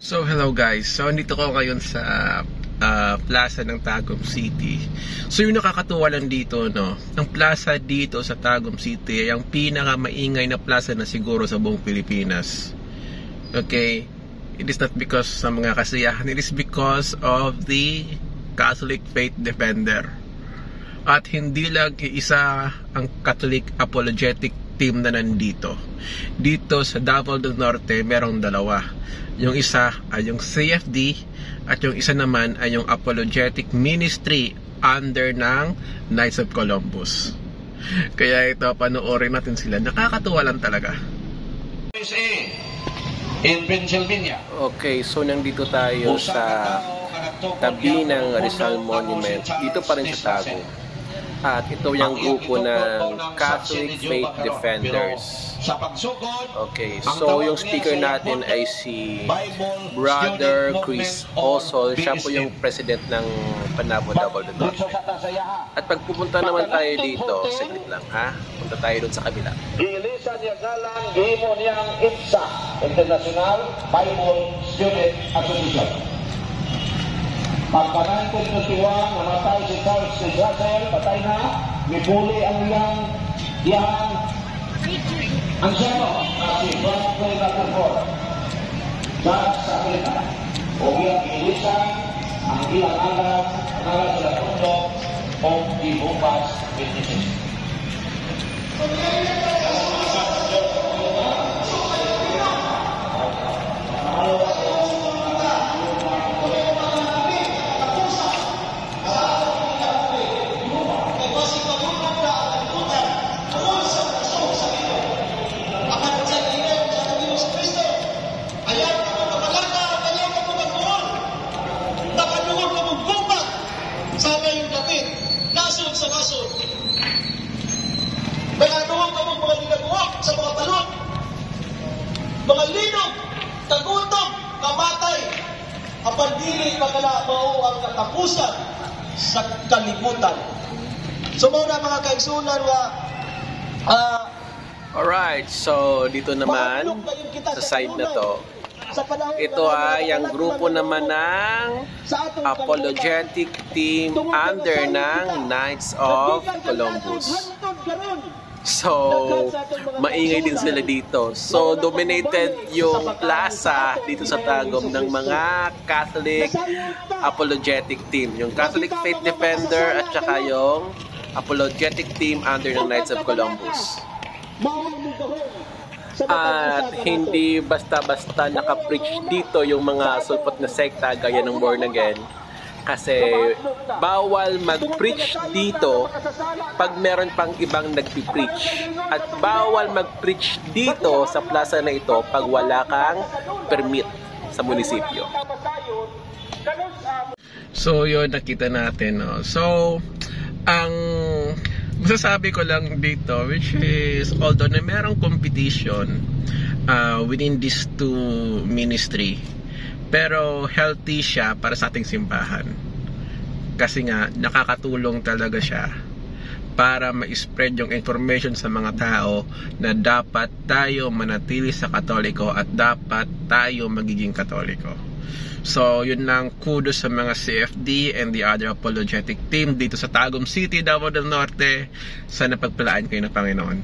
So hello guys, so andito ko ngayon sa plaza ng Tagum City. So yung nakakatuwa lang dito, no, ang plaza dito sa Tagum City ay ang pinakamaingay na plaza na siguro sa buong Pilipinas. Okay, it is not because sa mga kasiyahan, it is because of the Catholic Faith Defender. At hindi lang isa ang Catholic Apologetic Team na nandito. Dito sa Davao del Norte merong dalawa. Yung isa ay yung CFD at yung isa naman ay yung Apologetic Ministry under ng Knights of Columbus. Kaya ito, panoorin natin sila. Nakakatuwa lang talaga. In Pennsylvania. Okay, so nandito tayo sa tabi ng Rizal Monument. Dito pa rin sa Tago. At ito yung grupo ng Catholic Faith Defenders. Okay, so yung speaker natin ay si Brother Chris Osol. Siya po yung president ng Panabo Davao del Norte. At pag pupunta naman tayo dito, saglit lang ha, punta tayo dun sa kabila. Giilisan niya galang gihimo niyang IPSA, International Bible Student Association. Pagpanay kong natiwang, namatay si Charles C. Russell, patay na, mipuli ang iyang anciano na si Franklin Rutherford. Dahil sa Amerika, o iyang ilisan ang ilang alam sa mundo o ibukas 26. Mga linog, tagutom, kamatay, apan dili makalabao ang katapusan sa kalibutan. So mga kaigsunan Alright, so dito naman sa side na to, ito ay ang grupo naman ng Apologetic Team under ng Knights of Columbus. So, maingay din sila dito. So, dominated yung plaza dito sa Tagum ng mga Catholic Apologetic Team. Yung Catholic Faith Defender at saka yung Apologetic Team under ng Knights of Columbus. At hindi basta-basta naka-preach dito yung mga sulpot na sekta gaya ng Born Again. Kasi bawal mag-preach dito pag meron pang ibang nagpi-preach. At bawal mag-preach dito sa plaza na ito pag wala kang permit sa munisipyo. So yun, nakita natin, no? So ang masasabi ko lang dito, which is although na merong competition within these two ministry, pero healthy siya para sa ating simbahan. Kasi nga, nakakatulong talaga siya para ma-spread yung information sa mga tao na dapat tayo manatili sa Katoliko at dapat tayo magiging Katoliko. So, yun lang, kudos sa mga CFD and the other apologetic team dito sa Tagum City, Davao del Norte. Sana pagpalaan kayo ng Panginoon.